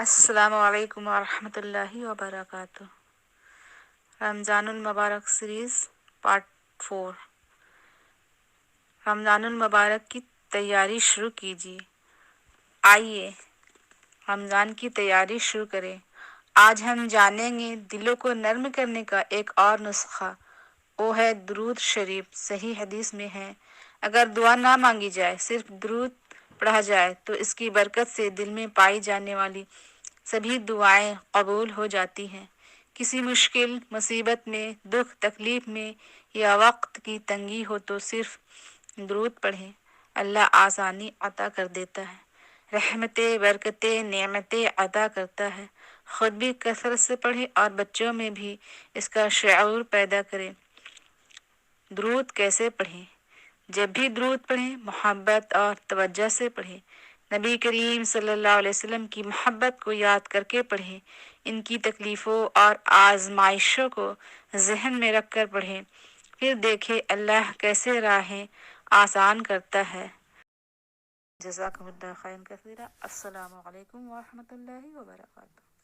السلام علیکم ورحمۃ اللہ وبرکاتہ۔ رمضان المبارک سیریز پارٹ 4۔ رمضان المبارک کی تیاری شروع کیجیے۔ آئیے رمضان کی تیاری شروع کریں۔ آج ہم جانیں گے دلوں کو نرم کرنے کا ایک اور نسخہ، وہ ہے درود شریف۔ صحیح حدیث میں ہے، اگر دعا نہ مانگی جائے، صرف درود پڑھا جائے تو اس کی برکت سے دل میں پائی جانے والی سبھی دعائیں قبول ہو جاتی ہیں۔ کسی مشکل، مصیبت میں، دکھ تکلیف میں یا وقت کی تنگی ہو تو صرف درود پڑھیں، اللہ آسانی عطا کر دیتا ہے، رحمتیں، برکتیں، نعمتیں عطا کرتا ہے۔ خود بھی کثرت سے پڑھیں اور بچوں میں بھی اس کا شعور پیدا کریں۔ درود کیسے پڑھیں؟ جب بھی درود پڑھیں محبت اور توجہ سے پڑھیں، نبی کریم صلی اللہ علیہ وسلم کی محبت کو یاد کر کے پڑھیں، ان کی تکلیفوں اور آزمائشوں کو ذہن میں رکھ کر پڑھیں، پھر دیکھیں اللہ کیسے راہیں آسان کرتا ہے۔ جزاکم اللہ خیرا کثیرا۔ السلام علیکم ورحمۃ اللہ وبرکاتہ۔